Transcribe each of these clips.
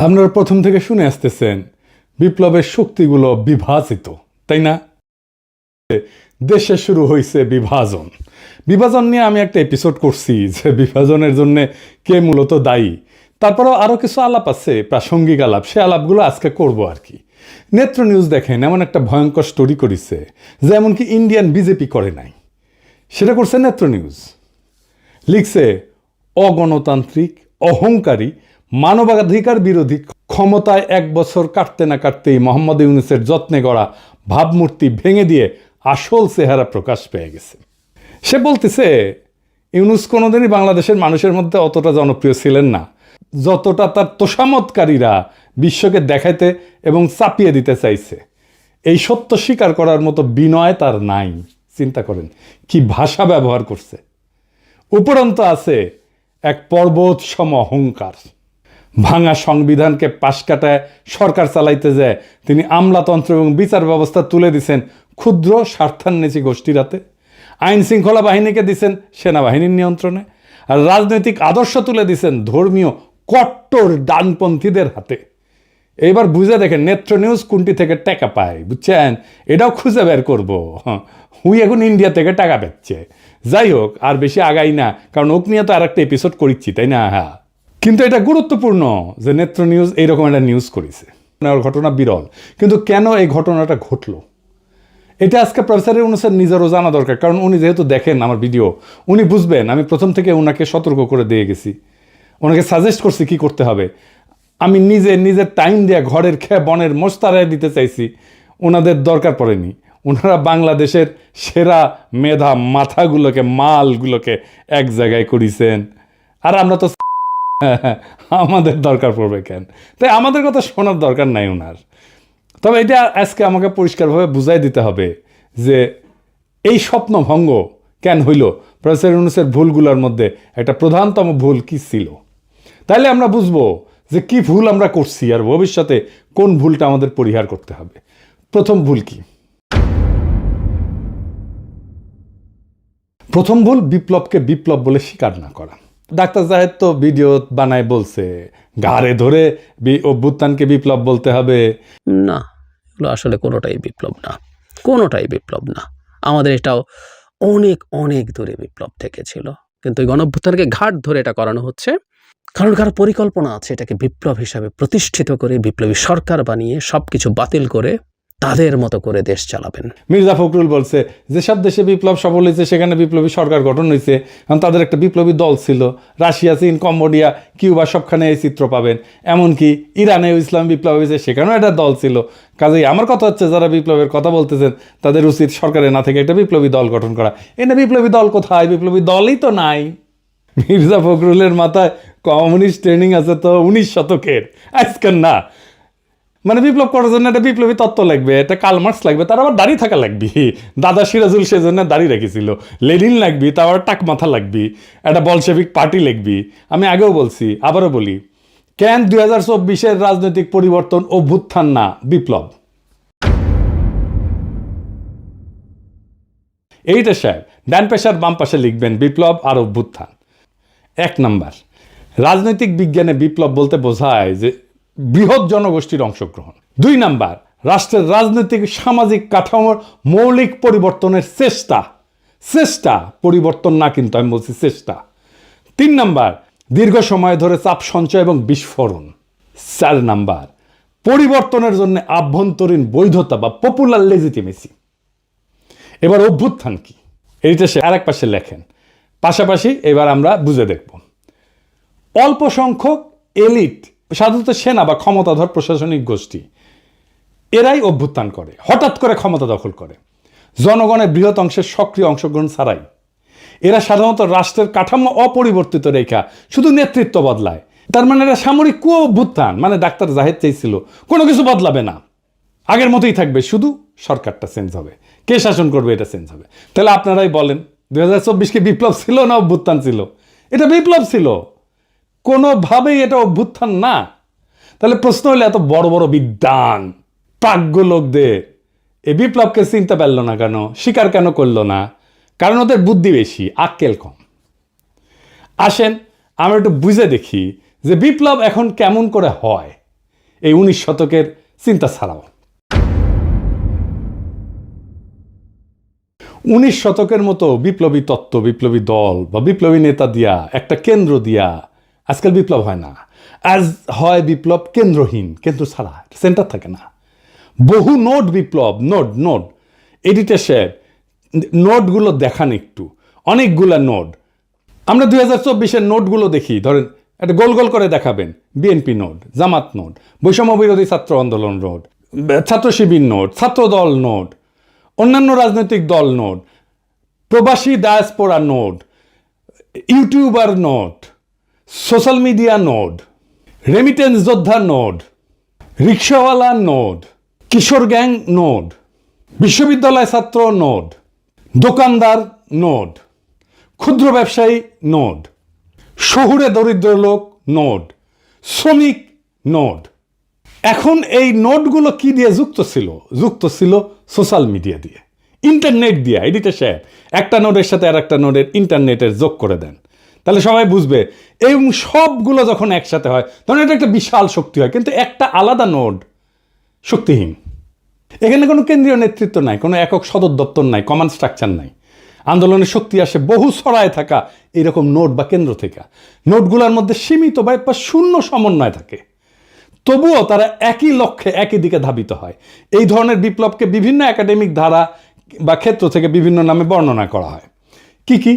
আপনারা প্রথম থেকে শুনে আসতেছেন বিপ্লবের শক্তিগুলো বিভাজিত, তাই না? দেশে শুরু হয়েছে বিভাজন। বিভাজন নিয়ে আমি একটা এপিসোড করছি যে বিভাজনের জন্য কে মূলত দায়ী। তারপরেও আরও কিছু আলাপ আছে, প্রাসঙ্গিক আলাপ, সে আলাপগুলো আজকে করব আর কি। নেত্র নিউজ দেখেন এমন একটা ভয়ঙ্কর স্টোরি করেছে যে এমনকি ইন্ডিয়ান বিজেপি করে নাই, সেটা করছে নেত্র নিউজ। লিখছে অগণতান্ত্রিক, অহংকারী, মানবাধিকার বিরোধী, ক্ষমতায় 1 বছর কাটতে না কাটতেই মোহাম্মদ ইউনূসের যত্নে গড়া ভাবমূর্তি ভেঙে দিয়ে আসল চেহারা প্রকাশ পেয়ে গেছে। সে বলতেছে ইউনূস কোনোদিনই বাংলাদেশের মানুষের মধ্যে অতটা জনপ্রিয় ছিলেন না যতটা তার তোষামতকারীরা বিশ্বকে দেখাইতে এবং চাপিয়ে দিতে চাইছে। এই সত্য স্বীকার করার মতো বিনয় তার নাই। চিন্তা করেন কি ভাষা ব্যবহার করছে। উপরন্ত আছে এক পর্বত সম অহংকার। ভাঙা সংবিধানকে পাশ কাটায় সরকার চালাইতে যায় তিনি আমলাতন্ত্র এবং বিচার ব্যবস্থা তুলে দিছেন ক্ষুদ্র স্বার্থান্বেষী গোষ্ঠীর হাতে, আইন শৃঙ্খলা বাহিনীকে দিছেন সেনাবাহিনীর নিয়ন্ত্রণে, আর রাজনৈতিক আদর্শ তুলে দিছেন ধর্মীয় কট্টর ডানপন্থীদের হাতে। এইবার বুঝে দেখেন নেত্র নিউজ কোনটি থেকে টাকা পায়, বুঝছেন? এটাও খুঁজে বের করবো। হুই এখন ইন্ডিয়া থেকে টাকা পাচ্ছে। যাই হোক, আর বেশি আগাই না, কারণ ওক নিয়ে তো আর একটা এপিসোড করিচ্ছি, তাই না? হ্যাঁ, কিন্তু এটা গুরুত্বপূর্ণ যে নেত্র নিউজ এইরকম একটা নিউজ করেছে। ঘটনা বিরল, কিন্তু কেন এই ঘটনাটা ঘটলো এটা আজকে প্রফেসর ইউনূসের নিজেরও জানা দরকার। কারণ উনি যেহেতু দেখেন আমার ভিডিও, উনি বুঝবেন। আমি প্রথম থেকে ওনাকে সতর্ক করে দিয়ে গেছি, ওনাকে সাজেস্ট করছি কি করতে হবে। আমি নিজের টাইম দিয়ে ঘরের খেয়ে বনের মোস্তারায় দিতে চাইছি, ওনাদের দরকার পড়েনি। ওনারা বাংলাদেশের সেরা মেধা মাথাগুলোকে, মালগুলোকে এক জায়গায় করেছেন। আর আমরা তো আমাদের দরকার পড়বে কেন? তাই আমাদের কথা শোনার দরকার নাই ওনার। তবে এটা আজকে আমাকে পরিষ্কারভাবে বুঝাই দিতে হবে যে এই স্বপ্নভঙ্গ কেন হইল, প্রফেসর ইউনূসের ভুলগুলোর মধ্যে একটা প্রধানতম ভুল কি ছিল। তাইলে আমরা বুঝবো যে কি ভুল আমরা করছি আর ভবিষ্যতে কোন ভুলটা আমাদের পরিহার করতে হবে। প্রথম ভুল কি? প্রথম ভুল বিপ্লবকে বিপ্লব বলে স্বীকার না করা। ডাক্তার জাহেদ তো ভিডিও বানায় বলছে ঘাড়ে ধরে অভ্যুত্থানকে বিপ্লব বলতে হবে। না, এগুলো আসলে কোনোটাই বিপ্লব না, কোনোটাই বিপ্লব না। আমাদের এটাও অনেক অনেক দূরে বিপ্লব থেকে ছিল, কিন্তু এই গণঅভ্যুত্থানকে ঘাট ধরে এটা করানো হচ্ছে কারণ কারো পরিকল্পনা আছে এটাকে বিপ্লব হিসাবে প্রতিষ্ঠিত করে বিপ্লবী সরকার বানিয়ে সবকিছু বাতিল করে তাদের মতো করে দেশ চালাবেন। মির্জা ফখরুল বলছে যেসব দেশে বিপ্লব সফল হয়েছে সেখানে বিপ্লবী সরকার গঠন হয়েছে, কারণ তাদের একটা বিপ্লবী দল ছিল। রাশিয়া, চীন, কম্বোডিয়া, কিউবা সবখানে এই চিত্র পাবেন। এমনকি ইরানেও ইসলাম বিপ্লব হয়েছে, সেখানেও একটা দল ছিল। কাজেই আমার কথা হচ্ছে যারা বিপ্লবের কথা বলতেছেন তাদের উচিত সরকারে না থেকে একটা বিপ্লবী দল গঠন করা। এনে বিপ্লবী দল কোথায়? বিপ্লবী দলই তো নাই। মির্জা ফখরুলের মাথায় কমিউনিস্ট ট্রেনিং আছে তো 19 শতকের, আজকের না। মানে বিপ্লব করার জন্য একটা বিপ্লবী তত্ত্ব লাগবে, একটা কালমার্কস লাগবে, তার আবার দাড়ি থাকা লাগবে। দাদা সিরাজুল সেজন্য দাড়ি রেখেছিল। লেনিন লাগবি, তার আবার টাক মাথা লাগবি, একটা বলশেভিক পার্টি লাগবি। আমি আগেও বলছি, আবারও বলি, কেন 2024-এর রাজনৈতিক পরিবর্তন অভ্যুত্থান না বিপ্লব? এইটা সাহেব ডান পেশার বাম পাশে লিখবেন বিপ্লব আর অভ্যুত্থান। 1 নাম্বার, রাজনৈতিক বিজ্ঞানে বিপ্লব বলতে বোঝায় যে বৃহৎ জনগোষ্ঠীর অংশগ্রহণ। 2 নাম্বার, রাষ্ট্রের রাজনৈতিক সামাজিক কাঠামোর মৌলিক পরিবর্তনের চেষ্টা, পরিবর্তন না, কিন্তু আমি বলছি চেষ্টা। 3 নাম্বার, দীর্ঘ সময় ধরে চাপ সঞ্চয় এবং বিস্ফোরণ। 4 নাম্বার, পরিবর্তনের জন্য আভ্যন্তরীণ বৈধতা বা পপুলার লেজিটিমেসি। এবার অভ্যুত্থান কি, এইটা সে আর এক পাশে লেখেন। পাশাপাশি এবার আমরা বুঝে দেখব। অল্প সংখ্যক এলিট, সাধারণত সেনা বা ক্ষমতাধর প্রশাসনিক গোষ্ঠী, এরাই অভ্যুত্থান করে, হঠাৎ করে ক্ষমতা দখল করে জনগণের বৃহৎ অংশের সক্রিয় অংশগ্রহণ ছাড়াই। এরা সাধারণত রাষ্ট্রের কাঠামো অপরিবর্তিত রেখা শুধু নেতৃত্ব বদলায়। তার মানে এরা সামরিক অভ্যুত্থান। মানে ডাক্তার জাহেদ চাইছিল কোনো কিছু বদলাবে না, আগের মতোই থাকবে, শুধু সরকারটা চেঞ্জ হবে, কে শাসন করবে এটা চেঞ্জ হবে। তাহলে আপনারাই বলেন 2024 কি বিপ্লব ছিল না অভ্যুত্থান ছিল? এটা বিপ্লব ছিল, কোনোভাবেই এটা অভ্যুত্থান না। তাহলে প্রশ্ন হলে এত বড় বড় বিদ্বান প্রাজ্ঞ লোকদের এই বিপ্লবকে চিনতে পারলো না কেন, স্বীকার কেন করলো না? কারণ ওদের বুদ্ধি বেশি, আক্কেল কম। আসেন আমরা একটু বুঝে দেখি যে বিপ্লব এখন কেমন করে হয়। এই 19 শতকের চিন্তা ছাড়াও। 19 শতকের মতো বিপ্লবী তত্ত্ব, বিপ্লবী দল বা বিপ্লবী নেতা দিয়া, একটা কেন্দ্র দিয়া আজকাল বিপ্লব হয় না। আজ হয় বিপ্লব কেন্দ্রহীন, কেন্দ্র ছাড়া, সেন্টার থাকে না। বহু নোট বিপ্লব, নোট এডিটর সাহেব নোটগুলো দেখান একটু, অনেকগুলা নোট। আমরা 2024-এর নোটগুলো দেখি, ধরেন একটা গোল গোল করে দেখাবেন, বিএনপি নোট, জামাত নোট, বৈষম্য বিরোধী ছাত্র আন্দোলন নোট, ছাত্র শিবির নোট, ছাত্র দল নোট, অন্যান্য রাজনৈতিক দল নোট, প্রবাসী diaspora note, YouTuber note, social media note, remittance যোদ্ধা নোট, রিক্সাওয়ালা নোট, কিশোর গ্যাং নোট, বিশ্ববিদ্যালয় ছাত্র নোট, দোকানদার নোট, ক্ষুদ্র ব্যবসায়ী নোট, শহুরে দরিদ্র লোক নোট, শ্রমিক নোট। এখন এই নোটগুলো কি দিয়ে যুক্ত ছিল সোশ্যাল মিডিয়া দিয়ে, ইন্টারনেট দিয়ে। এডিটর সাহেব একটা নোটের সাথে আর একটা নোটের ইন্টারনেটের যোগ করে দেন, তাহলে সবাই বুঝবে। এবং সবগুলো যখন একসাথে হয় তখন এটা একটা বিশাল শক্তি হয়। কিন্তু একটা আলাদা নোট শক্তিহীন। এখানে কোনো কেন্দ্রীয় নেতৃত্ব নাই, কোনো একক সদর দপ্তর নাই, কমান্ড স্ট্রাকচার নাই। আন্দোলনের শক্তি আসে বহু ছড়ায় থাকা এইরকম নোট বা কেন্দ্র থেকে। নোটগুলোর মধ্যে সীমিত বা শূন্য সমন্বয় থাকে, তবুও তারা একই লক্ষ্যে একই দিকে ধাবিত হয়। এই ধরনের বিপ্লবকে বিভিন্ন একাডেমিক ধারা বা ক্ষেত্র থেকে বিভিন্ন নামে বর্ণনা করা হয়। কি কি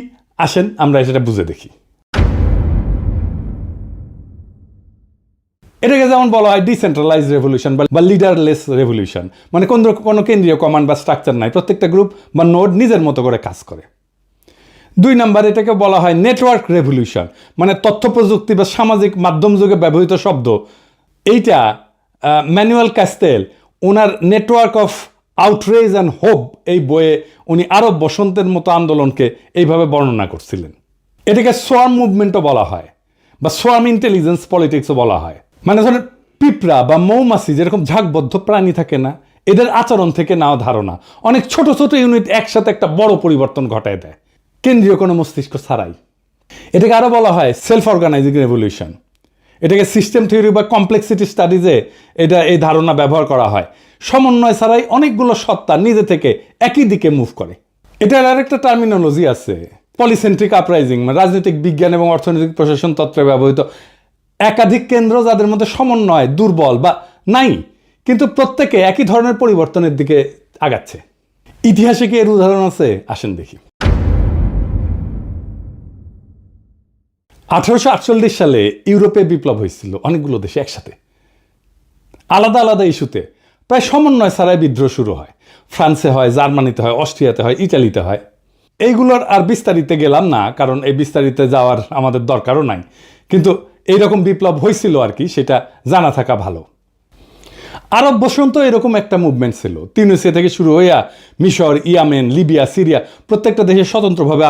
আসেন আমরা সেটা বুঝে দেখি। এটাকে যেমন বলা হয় ডিসেন্ট্রালাইজ রেভলিউশন বা লিডারলেস রেভলিউশন, মানে কোনো কেন্দ্রীয় কমান্ড বা স্ট্রাকচার নাই, প্রত্যেকটা গ্রুপ বা নোড নিজের মতো করে কাজ করে। 2 নাম্বার, এটাকে বলা হয় নেটওয়ার্ক রেভলিউশন, মানে তথ্য প্রযুক্তি বা সামাজিক মাধ্যম যুগে ব্যবহৃত শব্দ। এইটা ম্যানুয়েল কাস্তেল ওনার network of outrage and hope এই বইয়ে উনি আরব বসন্তের মতো আন্দোলনকে এইভাবে বর্ণনা করছিলেন। এটাকে সোয়ার্ম মুভমেন্টও বলা হয় বা সোয়ার্ম ইন্টেলিজেন্স পলিটিক্সও বলা হয়। মানে ধরেন পিঁপড়া বা মৌমাছি যেরকম ঝাঁকবদ্ধ প্রাণী থাকে না, এদের আচরণ থেকে নেওয়া ধারণা অনেক ছোট ছোট ইউনিট একসাথে একটা বড় পরিবর্তন ঘটায় দেয়, কেন্দ্রীয় কোনো মস্তিষ্ক ছাড়াই। এটাকে আরও বলা হয় সেলফ অর্গানাইজিং রেভলিউশন। এটাকে সিস্টেম থিওরি বা কমপ্লেক্সিটি স্টাডিজে এই ধারণা ব্যবহার করা হয়। সমন্বয় ছাড়াই অনেকগুলো সত্তা নিজে থেকে একই দিকে মুভ করে। এটার আরেকটা টার্মিনোলজি আছে, পলিসেন্ট্রিক আপরাইজিং, মানে রাজনৈতিক বিজ্ঞান এবং অর্থনৈতিক প্রশাসন তত্ত্বে ব্যবহৃত একাধিক কেন্দ্র যাদের মধ্যে সমন্বয় দুর্বল বা নাই, কিন্তু প্রত্যেকে একই ধরনের পরিবর্তনের দিকে আগাচ্ছে। ইতিহাসে কি এর উদাহরণ আছে? আসেন দেখি। 1848 সালে ইউরোপে বিপ্লব হয়েছিল অনেকগুলো দেশে একসাথে, আলাদা আলাদা ইস্যুতে। প্রায় সমন্বয় ছাড়াই বিদ্রোহ শুরু হয়। ফ্রান্সে হয়, জার্মানিতে হয়, অস্ট্রিয়াতে হয়, ইটালিতে হয়। এইগুলোর আর বিস্তারিতে গেলাম না, কারণ এই বিস্তারিতে যাওয়ার আমাদের দরকারও নাই। কিন্তু এইরকম বিপ্লব হয়েছিল আর কি, সেটা জানা থাকা ভালো। আরব বসন্ত এরকম একটা মুভমেন্ট ছিল। তিউনিসিয়া থেকে শুরু হইয়া মিশর, ইয়ামেন, লিবিয়া, সিরিয়া প্রত্যেকটা দেশে স্বতন্ত্রভাবে